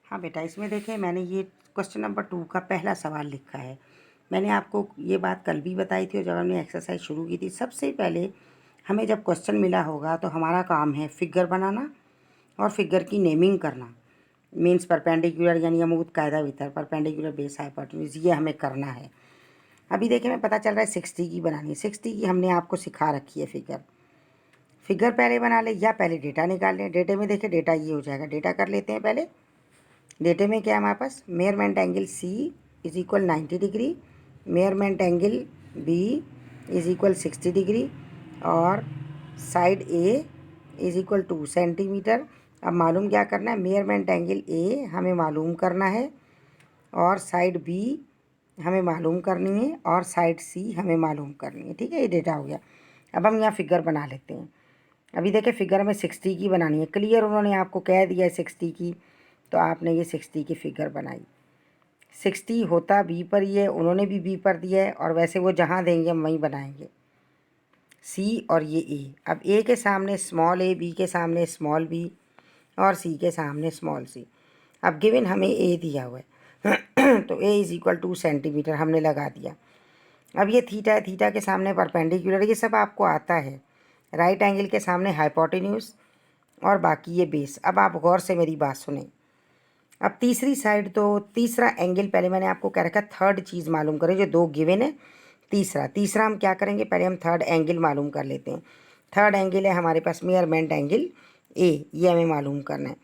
हाँ बेटा, इसमें देखें मैंने ये क्वेश्चन नंबर 2 का पहला सवाल लिखा है। मैंने आपको ये बात कल भी बताई थी और जब हमने एक्सरसाइज शुरू की थी, सबसे पहले हमें जब क्वेश्चन मिला होगा तो हमारा काम है फिगर बनाना और फिगर की नेमिंग करना। मीन्स परपेंडिकुलर यानी अमूद, कायदा, वितर, परपेंडिकुलर, बेस, हाइपोटेन्यूज, ये हमें करना है। अभी देखें मैं पता चल रहा है 60 की बनानी है। 60 की हमने आपको सिखा रखी है फिगर पहले बना ले या पहले डेटा निकाल लें। डेटे में देखें डेटा ये हो जाएगा, डेटा कर लेते हैं पहले। डेटे में क्या है हमारे पास, measurement angle C is equal 90 degree, measurement angle b is equal 60 degree और side a is equal 2 centimetre. अब मालूम क्या करना है, मेजरमेंट एंगल ए हमें मालूम करना है और साइड बी हमें मालूम करनी है और साइड सी हमें मालूम करनी है। ठीक है, ये डेटा हो गया। अब हम यहाँ फिगर बना लेते हैं। अभी देखिए फिगर में 60 की बनानी है। क्लियर उन्होंने आपको कह दिया है 60 की, तो आपने ये 60 की फिगर बनाई। 60 होता बी पर ही है, उन्होंने भी बी पर दिया है और वैसे वो जहाँ देंगे हम वहीं बनाएंगे, सी और ये ए। अब ए के सामने स्मॉल ए, बी के सामने स्मॉल बी और सी के सामने स्मॉल सी। अब गिवन हमें ए दिया हुआ है तो ए इज इक्वल 2 सेंटीमीटर हमने लगा दिया। अब ये थीटा है, थीटा के सामने परपेंडिकुलर, ये सब आपको आता है। राइट एंगल के सामने हाइपोटेन्यूज और बाकी ये बेस। अब आप गौर से मेरी बात सुने। अब तीसरी साइड, तो तीसरा एंगल पहले मैंने आपको कह रखा, थर्ड चीज़ मालूम करें जो 2 गिवन है। तीसरा हम क्या करेंगे, पहले हम थर्ड एंगल मालूम कर लेते हैं। थर्ड एंगल है हमारे पास मेजरमेंट एंगल ए, ये हमें मालूम करना है।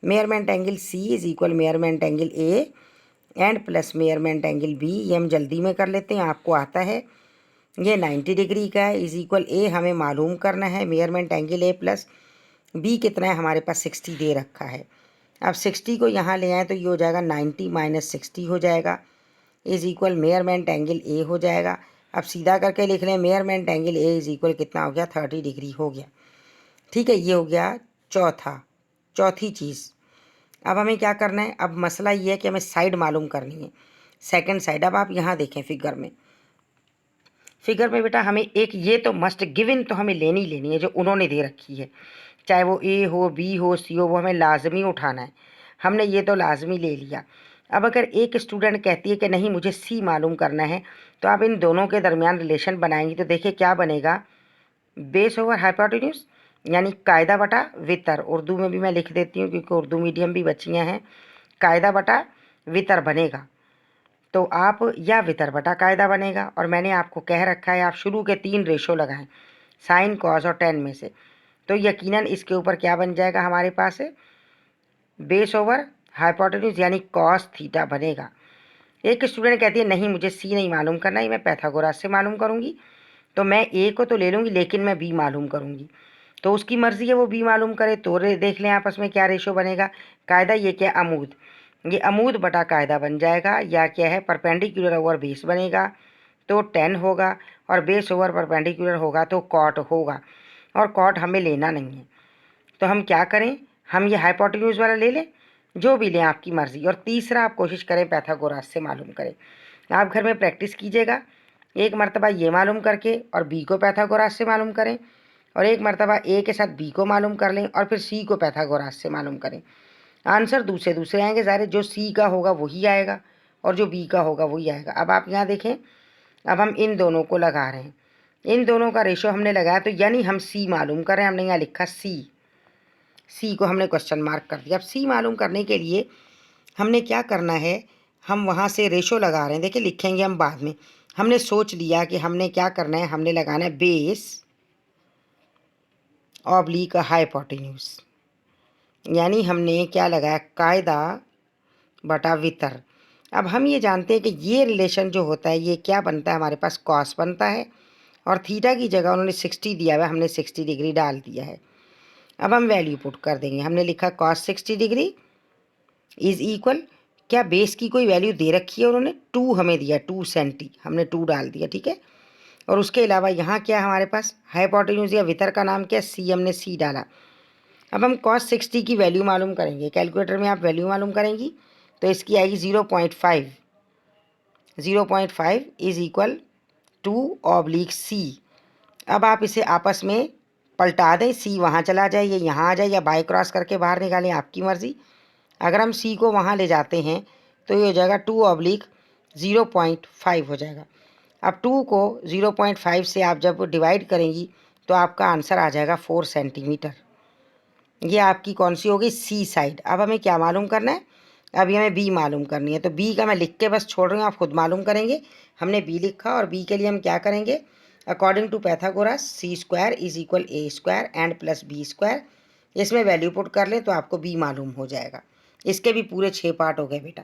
Measurement angle C is equal measurement angle A and plus measurement angle B, ये हम जल्दी में कर लेते हैं, आपको आता है। ये 90 डिग्री का है, इज इक्वल ए हमें मालूम करना है measurement angle A plus B कितना है, हमारे पास 60 दे रखा है। अब 60 को यहाँ ले आए तो ये हो जाएगा 90 माइनस 60 हो जाएगा, इज इक्वल मेजरमेंट एंगल ए हो जाएगा। अब सीधा करके लिख लें, measurement angle A is equal कितना हो गया, 30 डिग्री हो गया। ठीक है, ये हो गया चौथी चीज़। अब हमें क्या करना है, अब मसला ये है कि हमें साइड मालूम करनी है, सेकंड साइड। अब आप यहाँ देखें फिगर में बेटा हमें एक ये तो मस्ट गिवन तो हमें लेनी है जो उन्होंने दे रखी है, चाहे वो ए हो, बी हो, सी हो, वो हमें लाजमी उठाना है। हमने ये तो लाजमी ले लिया। अब अगर एक स्टूडेंट कहती है कि नहीं मुझे सी मालूम करना है, तो आप इन दोनों के दरमियान रिलेशन बनाएंगी तो देखिए क्या बनेगा, बेस ओवर हाइपोटेन्यूज यानी कायदा बटा वितर। उर्दू में भी मैं लिख देती हूँ क्योंकि उर्दू मीडियम भी बच्चियाँ हैं। कायदा बटा वितर बनेगा, तो आप या वितर बटा कायदा बनेगा। और मैंने आपको कह रखा है आप शुरू के 3 रेशो लगाएं, साइन, कॉस और टेन में से, तो यकीनन इसके ऊपर क्या बन जाएगा हमारे पास है, बेस ओवर हाइपोटेन्यूज यानी कॉस थीटा बनेगा। एक स्टूडेंट कहती है नहीं मुझे सी नहीं मालूम करना, ये मैं पैथागोरस से मालूम करूँगी, तो मैं ए को तो ले लूँगी लेकिन मैं बी मालूम करूँगी। तो उसकी मर्ज़ी है वो बी मालूम करे, तो देख लें आपस में क्या रेशो बनेगा। कायदा ये क्या, अमूद, ये अमूद बटा कायदा बन जाएगा, या क्या है परपेंडिकुलर ओवर बेस बनेगा तो 10 होगा, और बेस ओवर परपेंडिकुलर होगा तो कॉट होगा, और कॉट हमें लेना नहीं है। तो हम क्या करें, हम ये हाइपोटेन्यूज वाला ले लें, जो भी लें आपकी मर्ज़ी। और तीसरा आप कोशिश करें पैथागोरस से मालूम करें। आप घर में प्रैक्टिस कीजिएगा, एक मरतबा ये मालूम करके और बी को पैथागोरस से मालूम करें, और एक मरतबा ए के साथ बी को मालूम कर लें और फिर सी को पैथागोरस से मालूम करें। आंसर दूसरे आएंगे, ज़ाहिर जो सी का होगा वही आएगा और जो बी का होगा वही आएगा। अब आप यहाँ देखें, अब हम इन दोनों को लगा रहे हैं, इन दोनों का रेशो हमने लगाया, तो यानी हम सी मालूम कर रहे हैं। हमने यहाँ लिखा सी को हमने क्वेश्चन मार्क कर दिया। अब सी मालूम करने के लिए हमने क्या करना है, हम वहाँ से रेशो लगा रहे हैं, देखिए लिखेंगे हम बाद में। हमने सोच लिया कि हमने क्या करना है, हमने लगाना है बेस ऑब्लिक हाइपोटेन्यूज, यानी हमने क्या लगाया, कायदा बटा वितर। अब हम ये जानते हैं कि ये रिलेशन जो होता है ये क्या बनता है, हमारे पास कॉस बनता है, और थीटा की जगह उन्होंने 60 दिया हुआ है, हमने 60 डिग्री डाल दिया है। अब हम वैल्यू पुट कर देंगे, हमने लिखा कॉस 60 डिग्री इज इक्वल, क्या बेस की कोई वैल्यू दे रखी है, उन्होंने 2 हमें दिया, 2 सेंटी, हमने 2 डाल दिया। ठीक है, और उसके अलावा यहाँ क्या है हमारे पास, हाइपोटेन्यूज या वितर का नाम क्या है, सी, हमने सी डाला। अब हम कॉस 60 की वैल्यू मालूम करेंगे, कैलकुलेटर में आप वैल्यू मालूम करेंगी तो इसकी आएगी 0.5, 0.5 इज इक्वल 2 ऑब्लिक सी। अब आप इसे आपस में पलटा दें, सी वहाँ चला जाए, ये यहाँ आ जाए, या बाई क्रॉस करके बाहर निकालें, आपकी मर्ज़ी। अगर हम सी को वहाँ ले जाते हैं तो ये हो जाएगा 2/0.5 हो जाएगा। अब 2 को 0.5 से आप जब डिवाइड करेंगी तो आपका आंसर आ जाएगा 4 सेंटीमीटर। ये आपकी कौन सी होगी, सी साइड। अब हमें क्या मालूम करना है, अभी हमें बी मालूम करनी है। तो बी का मैं लिख के बस छोड़ रही हूँ, आप खुद मालूम करेंगे। हमने बी लिखा और बी के लिए हम क्या करेंगे, according to Pythagoras C square is equal A square and plus B square. इसमें वैल्यू पुट कर लें तो आपको बी मालूम हो जाएगा। इसके भी पूरे 6 पार्ट हो गए बेटा।